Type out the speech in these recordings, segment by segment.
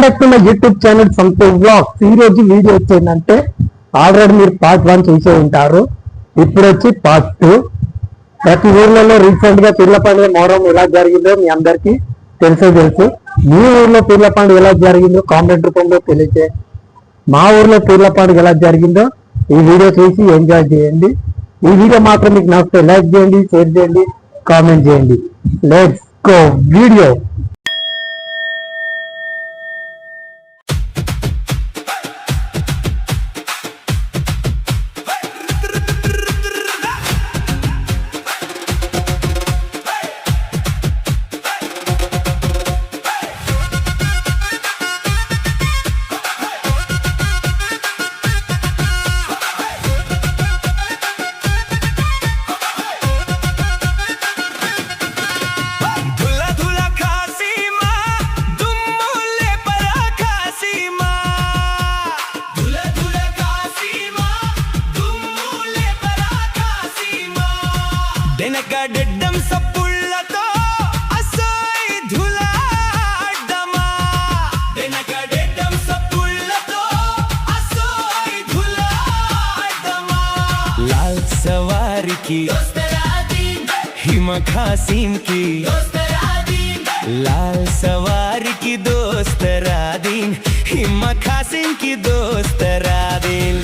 Back to my YouTube channel Santosh blogs. ఈ రోజు video వచ్చేందంటే ఆల్రెడీ మీరు పార్ట్ 1 చూసే ఉంటారు. ఇప్పుడు వచ్చి పార్ట్ 2. ప్రతి ఊర్లలో రీసెంట్ గా పీర్ల పండుగ మొహరం ఎలా జరిగిందో మీ అందరికి తెలుసు. మీ ఊర్లో పీర్ల పండుగ ఎలా జరిగిందో కామెంట్ రూపంలో తెలియజే. మా ఊర్లో పీర్ల పండుగ ఎలా జరిగిందో ఈ వీడియో చూసి ఎంజాయ్ చేయండి. ఈ వీడియో మాత్రం మీకు నచ్చితే లైక్ చేయండి, షేర్ చేయండి, కామెంట్ చేయండి. Let's go video. వెనకడెడ్డం సప్పుళ్ళతో అసోయ్ ధులాడ్డమా, వెనకడెడ్డం సప్పుళ్ళతో అసోయ్ ధులాడ్డమా. లాల్ సవారికి హిమ ఖాసిం కి, లాల్ సవారికి దోస్తరాదీన్, హిమ ఖాసిం కి దోస్తరాదీన్.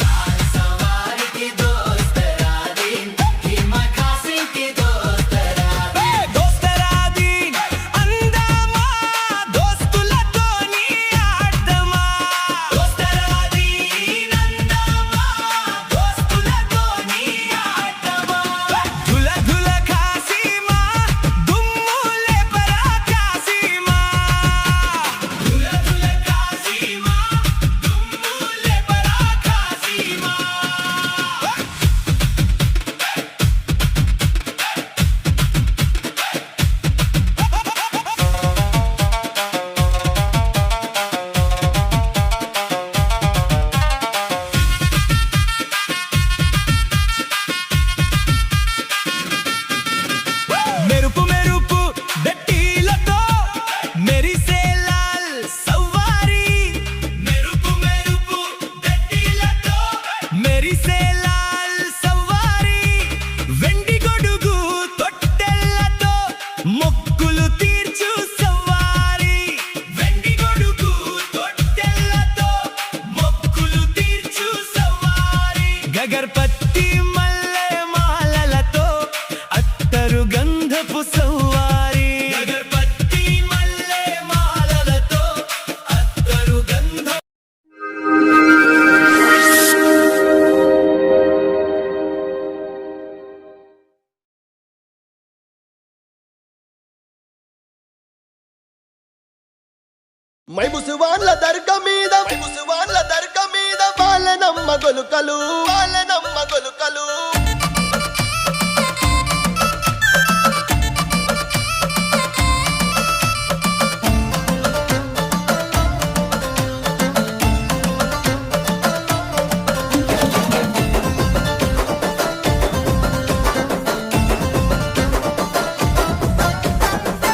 గగర్పత్తి మల్లె మాలలతో అత్తరు గంధపు సవ్వారి, గగర్పత్తి మల్లె మాలలతో అత్తరు గంధ. మైముసువాన్ల దర్గ మీద, మైముసువాన్ల దర్గ మీద వాళ్ళనమ్మ గొలుకలు, వాళ్ళనమ్మ గొలుకలు.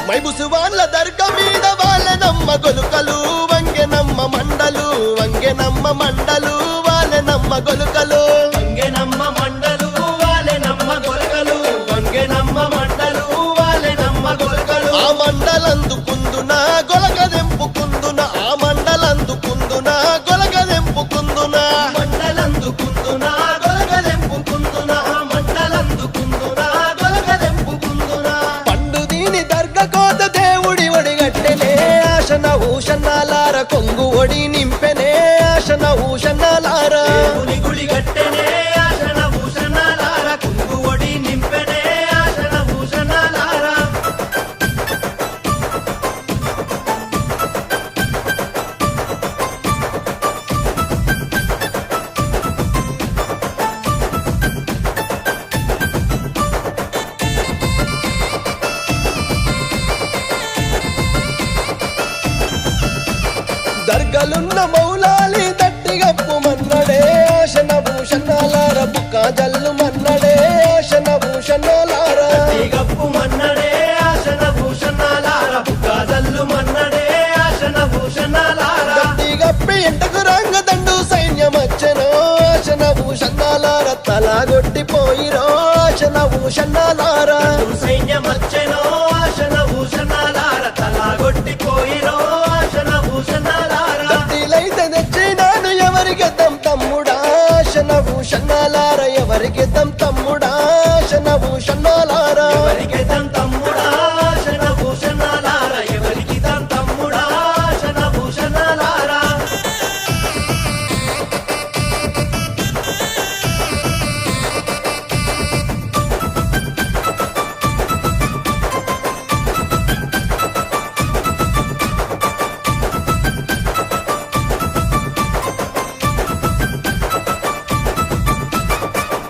మైముసువాన్ల దర్గ మీద వాళ్ళనమ్మ గొలుకలు, వంగెనమ్మ మండలు, వంగెనమ్మ మండలు, వాళ్ళనమ్మ గొలుకలు, వంగెనమ్మ మండలు, వాళ్ళనమ్మ గొలుకలు, వంగెనమ్మ మండలు, వాళ్ళనమ్మ గొలుకలు. ఆ మండలందుకుందున గొలగదెంపుకుందున, ఆ మండలందుకుందున గొలగదెంపుకుందున, మండలందుకుందున గొలగదెంపుకుందున, మండలందుకుందున గొలగదెంపుకుందున. పండు దీని దర్గ కోత దేవుడి ఒడిగట్టెనే, ఆశన ఊషన్నాలార కొంగు ఒడి నింపెనే, ఆశన ఊషన్నాలార గుడి గట్టెనే, ఆశన ఊషన్నాలార కొంగు ఒడి నింపెనే, ఆశన ఊషన్నాలార. దర్గలున్న మౌలాలి దట్టిగప్పు మన్నడే, ఆశన భూషణాలార బుక్క జల్లు మన్నడే, ఆశన భూషణాలార దట్టిగప్పు మన్నడే, ఆశన భూషణాలార బుక్క జల్లు మన్నడే, ఆశన భూషణాలార. తప్పి ఎంటకు రంగ దండు సైన్యమచ్చనో ఆశన భూషణాలార తలగొట్టిపోయిరో ఆశన భూషణాలార సైన్యమచ్చెనో ఆశన భూషణాలార తలగొట్టిపోయిరో ఆశన భూషణాలార దత్తిలైతే తెచ్చినాను ఎవరికి తమ్ముడా ఆశన భూషణాలార ఎవరికి తమ్ముడా ఆశన భూషణాలార ఎవరికి తమ్ముడా ఆశన భూషణాలార ఎవరికి తమ్ముడా ఆశన భూషణాలార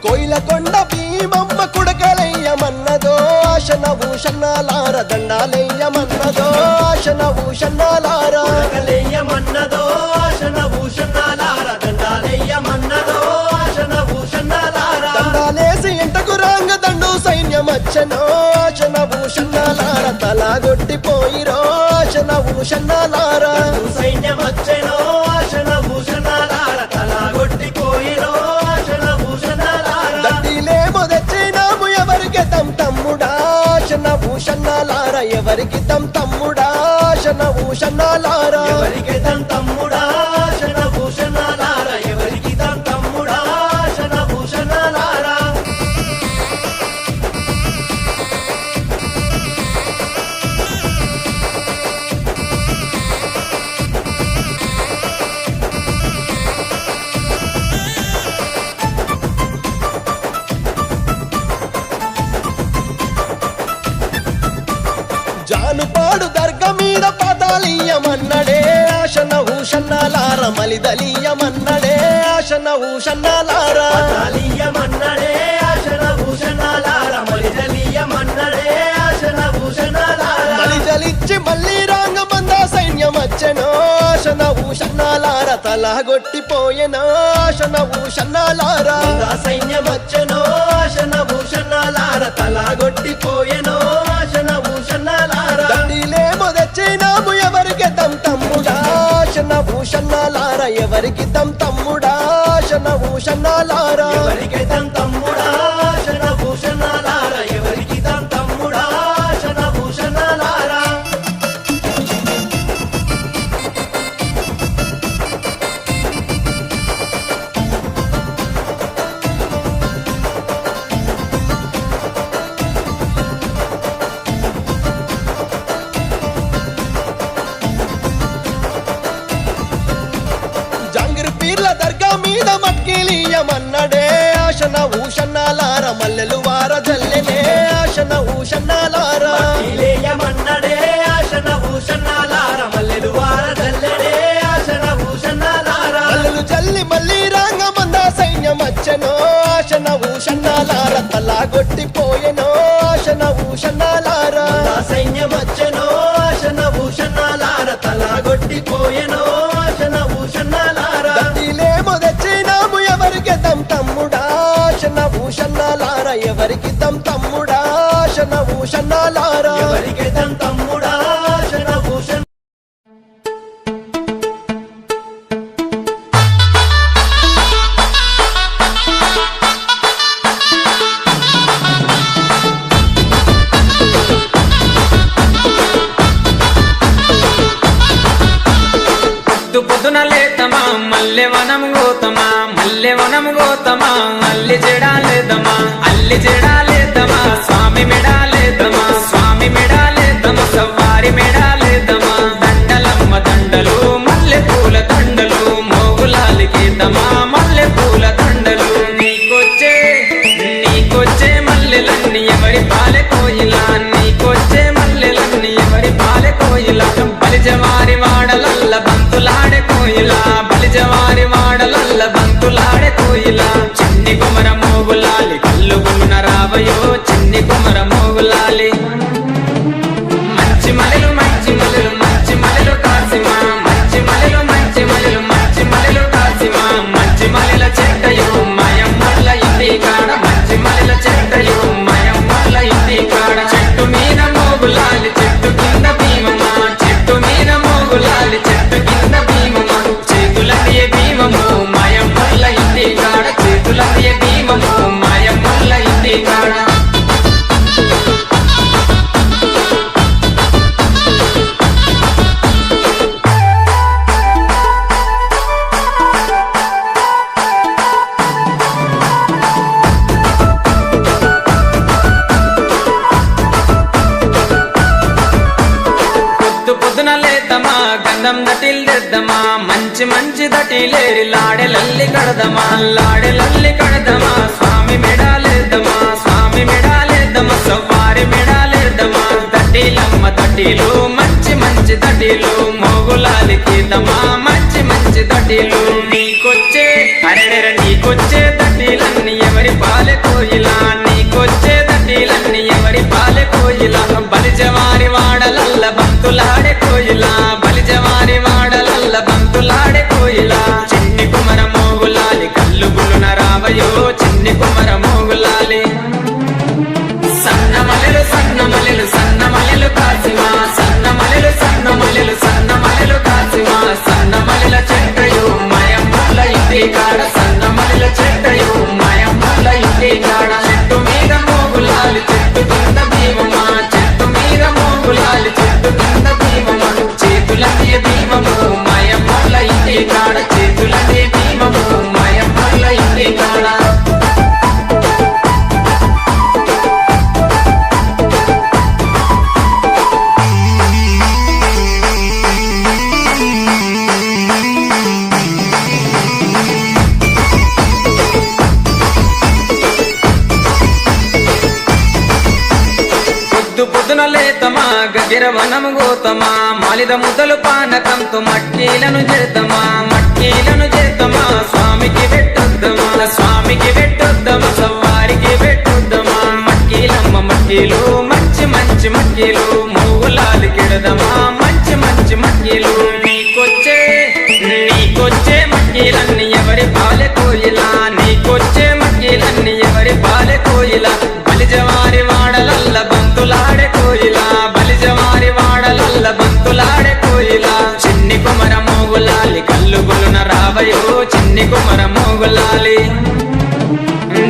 కోయిలకొండ భీమమ్మ కుడకలయ్యమన్నదో ఆశన భూషణాలార దండాలయ్యమన్నదో ఆశన భూషణాలార కలయ్యమన్నదో ఆశన భూషణాలార దండాలయ్యమన్నదో ఆశన భూషణాలార దండాలేసి ఎంటకు రాంగ దండు సైన్యమచ్చనో ఆశన భూషణాలార తలగొట్టిపోయిరో ఆశన భూషణాలార సైన్యమచ్చెనో ఆశన భూషణాలార తలగొట్టిపోయిరో ఆశన భూషణాలార దట్టిలేమో తెచ్చినాము ఎవరికి తమ్ముడా ఆశన భూషణాలార ఎవరికి తమ్ముడా ఆశన భూషణాలార ఎవరికి తమ్ముడా ఆశన భూషణాలార ఎవరికి తమ్ముడా ఆశన భూషణాలార జానుపాడు దర్గ మీద పాతాళీయమన్నడే ఆశన భూషణాలార మలిదలీయమన్నడే ఆశన భూషణాలార మన్నడే ఆశన భూషణాలార మలిజలీయమన్నడే ఆశన భూషణాలార మలిజలిచ్చి మళ్ళీ రాంగమంద సైన్యమచ్చనో ఆశన భూషణాలార తలగొట్టిపోయెనో ఆశన భూషణాలార సైన్యమచ్చనో ఆశన భూషణాలార తలగొట్టిపోయెనో ఆశన భూషణాలార దండిలేమో తెచ్చినాము ఎవరికి తమ్ముడా ఆశన భూషణాలార ఎవరికి తమ్ముడా ఆశన భూషణాలార ఎవరికి తమ్ముడా ఆశన భూషణాలార ఎవరికి తమ్ముడా ఆశన భూషణాలార జాంగిరి పీర్ల దర్గా మీద మట్కిలీయమన్నడే ఆశన భూషణాలార మల్లెలు వార జల్లెనే ఆశన భూషణాలార ఇలేయమన్నడే ఆశన భూషణాలార మల్లెలు వారదల్లడే ఆశన భూషణాలార మల్లెలు జల్లి మళ్ళీ రాంగమంద సైన్యమచ్చనో ఆశన భూషణాలార తలగొట్టిపోయెనో ఆశన భూషణాలార సైన్యమచ్చనో ఆశన భూషణాలార తలగొట్టిపోయెనో ఆశన భూషణాలార దట్టిలేమో తెచ్చినాము ఎవరికి తమ్ముడా ఆశన భూషణాలార ఎవరికి తమ్ముడా ఆశన భూషణాలార ఎవరికి తమ్ముడా ఆశన భూషణ పొద్దున లేతమా మల్లెవనం గోతమా మల్లెవనం గోతమా అల్లి జడాలేదమా అల్లి జడాలేదమా స్వామి మెడాలేదమా స్వామి మెడాలేదమా సవ్వారి మెడాలేదమా దండలమ్మ దండలు మల్లె పూల దండలు మోగులాలి గీతమా మల్లె పూల దండలు నీకొచ్చే మల్లెలన్నీ ఎవరి పాలె కోయిలా నీకొచ్చే మల్లెలన్నీ ఎవరి పాలె కోయిలా బలిజవారి వాడలల్ల బంతులాడే కోయిలా బలిజవారి వాడలల్ల బంతులాడే కోయిలా చిన్ని కుమర మోగులాలి కళ్ళు గున్న రావయో చిన్ని కుమర మోగులాలి మంచి మలెలు మంచి మలెలు మంచి మలెలు కాసిమా మంచి మలెలు మంచి మలెలు మంచి మలెలు కాసిమా మంచి మలెల చెట్టయో మయం వల్ల ఇంటి కాడ మంచి మలెల చెట్టయో మయం వల్ల ఇంటి కాడ చెట్టు మీద మోగులాలి చెట్టు కింద భీమమా చెట్టు మీద మోగులాలి చెట్టు కింద భీమమా దటీలు తెద్దమా మంచి మంచి దటీలేరి లాడెలల్లి కడదమా లాడెలల్లి కడదమా స్వామి మెడాలేద్దమా స్వామి మెడాలేద్దమా సవ్వారి మెడాలేద్దమా దటీలమ్మ దటీలు మంచి మంచి దటీలు మోగులాలికిద్దమా మంచి మంచి దటీలు నీకొచ్చే అరెరెర నీకొచ్చే దటీలన్నీ ఎవరి పాలె కోయిలా నీకొచ్చే దటీలన్నీ ఎవరి పాలె కోయిలా బలిజవారి వాడలల్ల బంతులాడే కోయిలా బలిజవారి వాడలల్ల బంతులాడే కోయిలా చిన్ని కుమర మోగులాలి కల్లు గులున రావయో చిన్ని కుమర మోగులాలి సన్నమలెలు సన్నమలెలు సన్నమలెలు కాసిమా సన్నమలెలు సన్నమలెలు సన్నమలెలు కాసిమా సన్నమలెల చెట్టయు మయమ్మల ఇంటి కాడ సన్నమలెల చెట్టయు మయమ్మల ఇంటి కాడ చెట్టు మీద మోగులాలి చెట్టు కింద భీమమా చెట్టు మీద మోగులాలి చెట్టు కింద భీమమా చేతులనే భీమము మయమ్మల ఇంటి కాడ చేతులనే భీమము మయమ్మల ఇంటి కాడ పొద్దున లేతమా గగిరవనము గోతమా మాలిద ముద్దలు పానకంతో మట్టీలను చేద్దామా మట్టీలను చేద్దామా స్వామికి పెట్టొద్దమా స్వామికి పెట్టొద్దమా సవ్వారికి పెట్టొద్దమా మట్టీలమ్మ మట్టీలు మంచి మంచి మట్టీలు మూగులాలి కిడదమా మంచి మంచి మట్టీలు నీకొచ్చే నీకొచ్చే మట్టీలన్నీ ఎవరి పాలె కోయిలా నీకొచ్చే మట్టీలన్నీ ఎవరి పాలె కోయిలా బలిజవారి వాడలల్ల బంతులాడే కోయిలా బలిజవారి వాడలల్ల బంతులాడే కోయిలా చిన్ని కుమర మోగులాలి కల్లు గులున రావయో చిన్ని కుమర మోగులాలి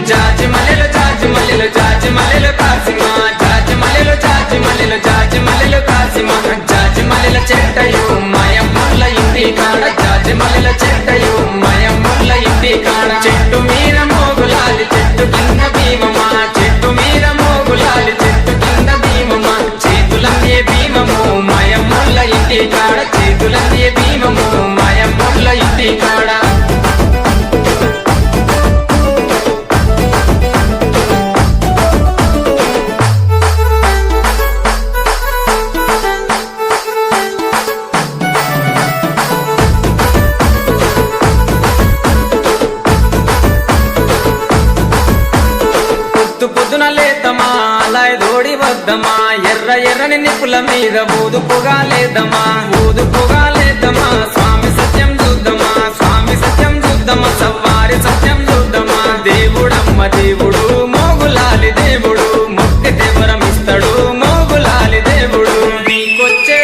జాజి మల్లెలు జాజి మల్లెలు జాజి మల్లెలు కాసిమా జాజి మల్లెలు జాజి మల్లెలు జాజి మల్లెలు కాసిమా జాజి మల్లెల చెట్టయు మయమ్మల ఇంటి కాడ జాజి మల్లెల చెట్టయు మయమ్మల ఇంటి కాడ చెట్టు మీద మోగులాలి చెట్టు కింద భీమమా చెట్టు మీద మోగులాలి చెట్టు కింద భీమమా చేతులనే భీమము మయమ్మల ఇంటి కాడ చేతులనే భీమము మయమ్మల ఇంటి కాడ పొద్దున లేతమా అలాయ్ దోడి వద్దమా ఎర్ర ఎర్రని నిప్పుల మీద ఊదుపుగా లేదమా ఊదుపుగా లేదమా స్వామి సత్యం చూద్దామా స్వామి సత్యం చూద్దామా సవ్వారి సత్యం చూద్దామా దేవుడమ్మ దేవుడు మోగులాలి దేవుడు ముక్తి దేవరం ఇస్తాడు మోగులాలి దేవుడు నీకొచ్చే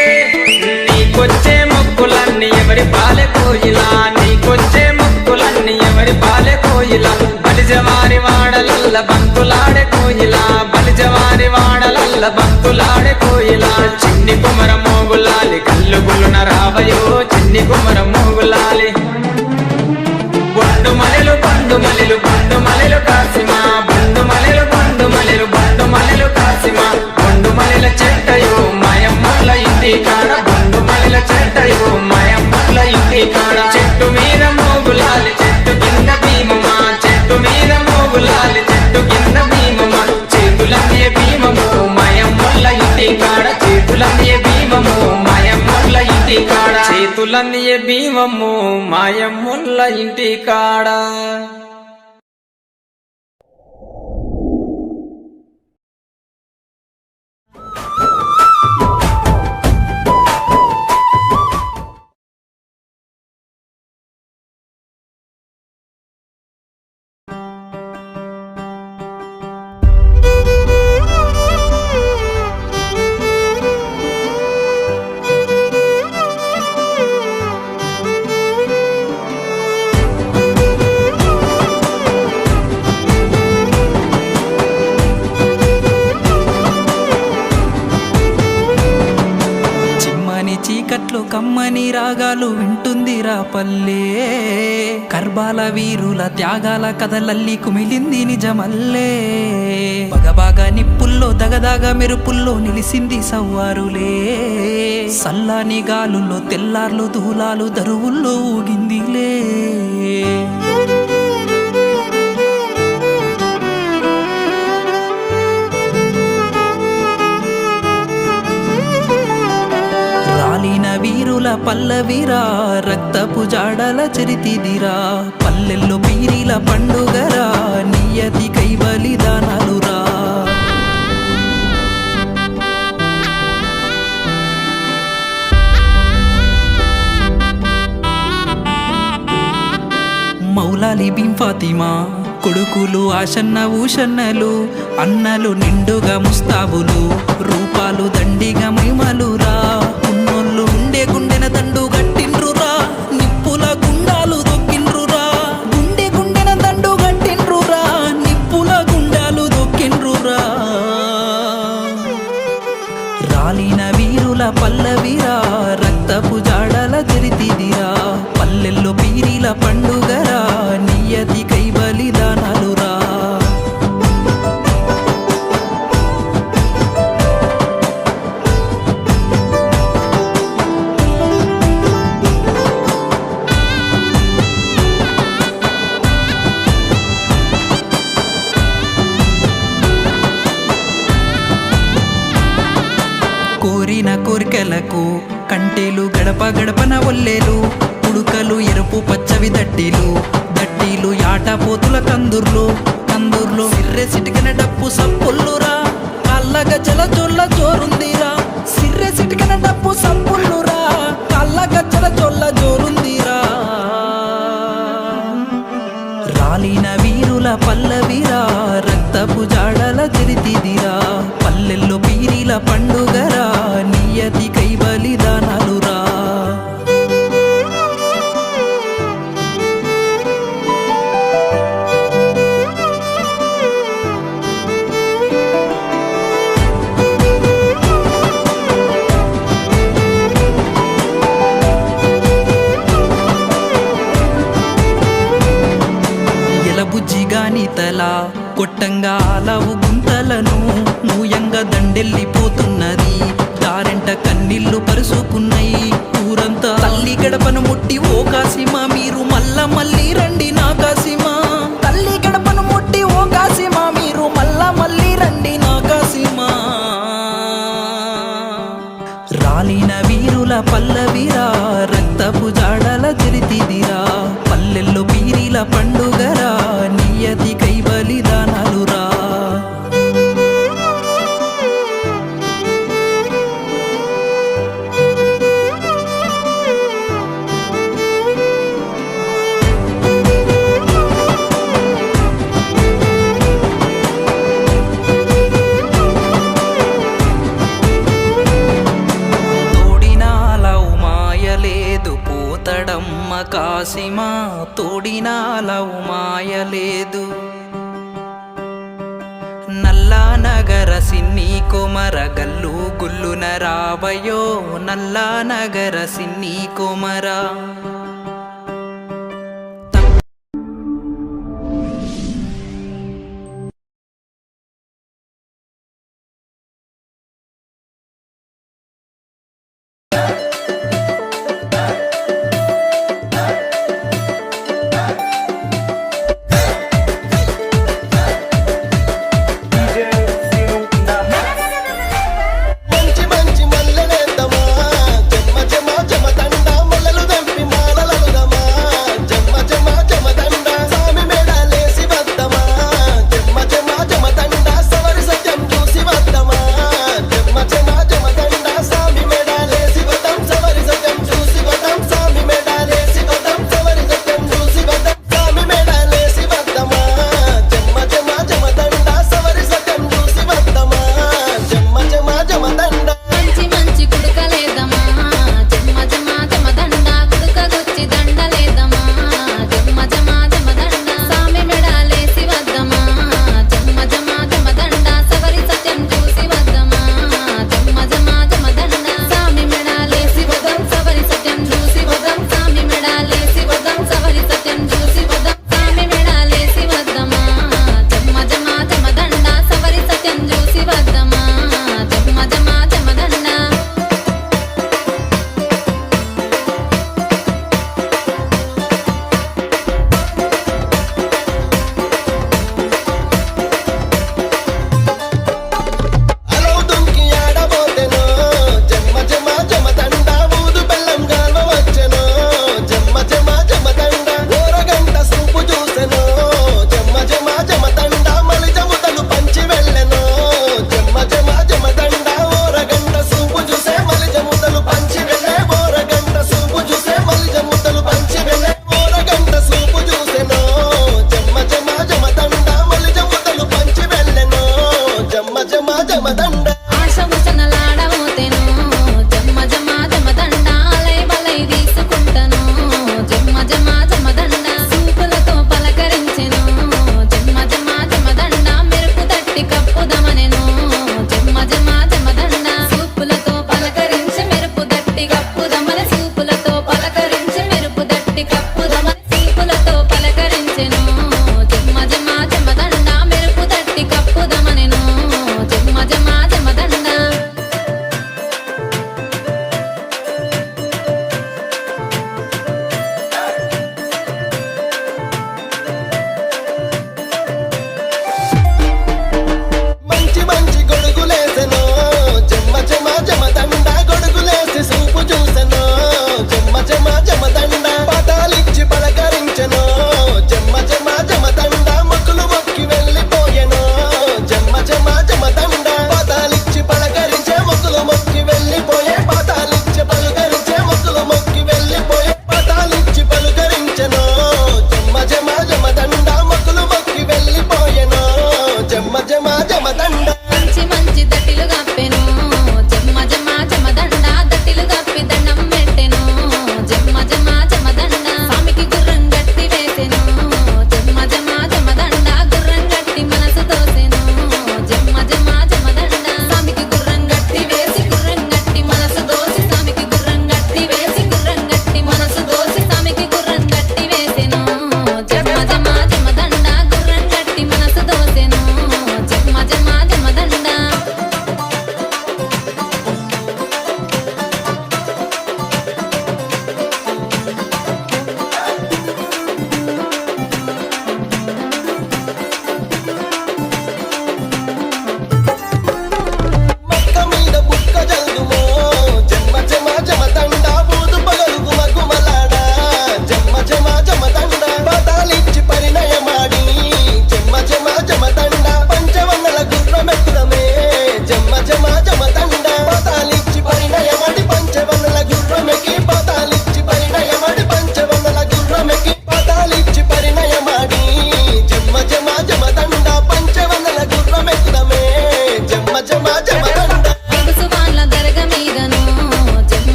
నీకొచ్చే మొక్కులన్నీ ఎవరి పాలె కోయిలా నీకొచ్చే మొక్కులన్నీ ఎవరి పాలె కోయిలా బలిజవారి వాడలల్ల బంతులాడే కోయిలా బలిజవారి వాడలల్ల బంతులాడే కోయిలా చిన్ని కుమర మోగులాలి కల్లు గులున రావయో చిన్ని కుమర మోగులాలి బండు మలెలు బండు మలెలు బండు మలెలు కాసిమా బండు మలెలు బండు మలెలు బండు మలెలు కాసిమా బండు మలెల చెట్టయు మయమ్మల ఇంటి కాడ బండు మలెల చెట్టయు మయమ్మల ఇంటి కాడ చెట్టు మీద మోగులాలి చెట్టు కింద భీమమా చెట్టు మీద మోగులాలి చెట్టు కింద భీమమా చేతులనే భీమము మయమ్మల ఇంటి కాడ చేతులనే భీమము మయమ్మల ఇంటి కాడ చేతులనే భీమము మాయమ్మల ఇంటి కాడ కమ్మని రాగాలు వింటుందిరా పల్లె, కర్బాల వీరుల త్యాగాల కథలల్లి కుమిలింది నిజమల్లే. బగబాగా నిప్పుల్లో దగదాగా మెరుపుల్లో నిలిసింది సవ్వారులే, సల్లాని గాలుల్లో తెల్లార్లు దూలాలు దరువుల్లో ఊగిందిలే. రాలిన వీరుల పల్లవిరా, రక్తపు జాడల చరితిదిరా, పల్లెల్లో పీరిల పండుగరా, నియతి కై బలిదానాలురా. మౌలాలి బిన్ ఫాతిమా కొడుకులు ఆషన్న ఊషన్నలు, అన్నలు నిండుగా ముస్తాబులు, రూపాలు దండిగా మైమలురా. ఉన్నోళ్ళు ఉండే గుండెన దండు గట్టిండ్రురా, నిప్పుల గుండాలు దొక్కిండ్రురా. గుండె గుండెన దండు గట్టిండ్రురా, నిప్పుల గుండాలు దొక్కిండ్రురా. రాలిన వీరుల పల్లవిరా, రక్తపు జాడల చరితిదిరా, పల్లెల్లో పీరిల పండుగరా, నియతి కై బలిదానాలురా. కోరిన కోరికలకు కంటేలు గడప గడపన ఒల్లేలు, ఉడుకలు ఎరుపు పచ్చవి దట్టీలు, దట్టీలు యాటపోతుల కందుర్లు, కందుర్లు సిర్రె సిటికన డప్పు సప్పుల్లురా, కాళ్ళ గజ్జల జొల్ల జోరుందిరా. సిర్రె సిటికన డప్పు సప్పుల్లురా, కాళ్ళ గజ్జల జొల్ల జోరుందిరా. రాలిన వీరుల పల్లవిరా, రక్తపు జాడల చరితిదిరా, పల్లెల్లో పీరిల పండుగరా, నియతి కై బలిదానాలురా. ఎలబుజ్జిగాని తల కొట్టంగా ఆలవు గుంతలను, మూయంగా దండెల్లిపోతున్నది, దారెంట కన్నీళ్లు పరుసుకున్నాయి ఊరంతా. తల్లి గడపను ముట్టి ఓ కాసిమా, మీరు మళ్ళా మళ్ళీ రండి నా కాసిమా. తల్లి గడపను ముట్టి ఓ కాసిమా, మీరు మళ్ళా మళ్ళీ రండి నా కాసిమా. రాలిన వీరుల పల్లవిరా, రక్తపు జాడల చరితిదిరా, పల్లెల్లో పీరిల పండుగరా, నియతి కై బలిదానాలురా. తోడినాలవు మాయలేదు పోతడమ్మ కాసిమా, తోడినాలవు మాయలేదు. నల్లా నగర సిన్ని కొమర గల్లు గుల్లున రావయో, నల్లా నగర సిన్ని కొమర. మంచి మంచి మల్లెలేద్దామా, జమ జమ జమ దండ మొలలు దంపి మాల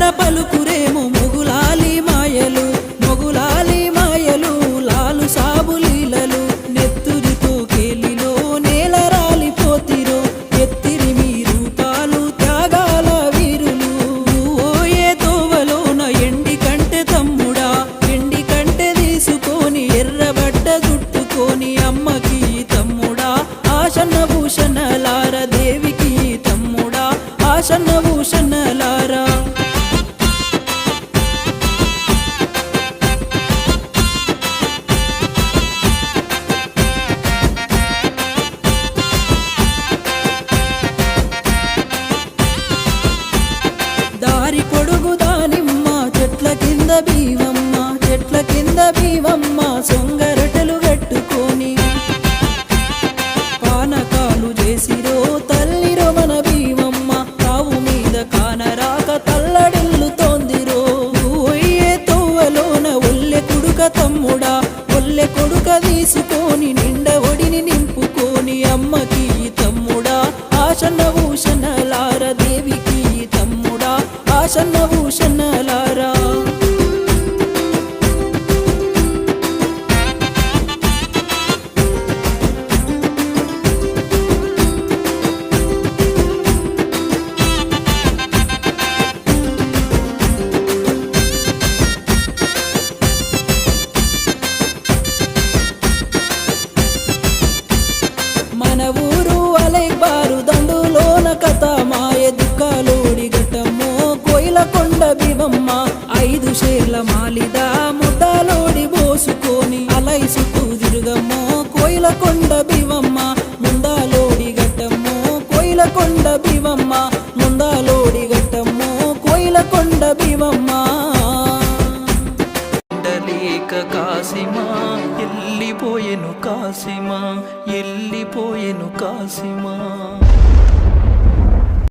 ముద్దులార పలుకురేమో మొగులాలి మాయలు మొగులాలి మాయలు లాలు సాబు లీలలు నెత్తురితో కేలిలో నేల రాలిపోతిరో ఎత్తిరి మీ రూపాలు త్యాగాల వీరులు ఓయే తోవలోన ఎండి కంటే తమ్ముడా ఎండి కంటే తీసుకొని ఎర్రబడ్డ జుట్టుకొని అమ్మకి తమ్ముడా ఆశన్న భూషణలార దేవికి తమ్ముడా ఆశన్న భూషణలారా దారి పొడుగు దానిమ్మ చెట్ల కింద బీవమ్మ చెట్ల కింద బీవమ్మ సొంగరటలు కట్టుకొని పానకాలు చేసిరో తల్లిరో మన బీవమ్మ తావు మీద కానరాక తల్లడిల్లుతోందిరో ఒయ్యే తోవలోన ఒల్లె కొడుక తమ్ముడా ఒల్లె కొడుక తీసుకొని నిండ ఒడిని నింపుకొని అమ్మకి తమ్ముడా ఆశన్న భూషణలార దేవికి తమ్ముడా ఆశన్న భూషణలారా మన ఊరు అలైబారు దండులోన కథ మాయ దుఃఖాలోడి ఘటమ్మో కోయిల కొండ బివమ్మ 5 షేర్ల మాలిద ముద్దాలోడి బోసుకొని అలైసుకు తిరుగమ్మో కోయిల కొండ బివమ్మ ముందాలోడి ఘటమ్మో కోయిల కొండ బివమ్మ ముందాలోడి ఘటమ్మో కోయిల కొండ బివమ్మ ఉండలేక కాసిమా ఎల్లిపోయెను కాసిమా ఎల్లిపోయెను కాసిమా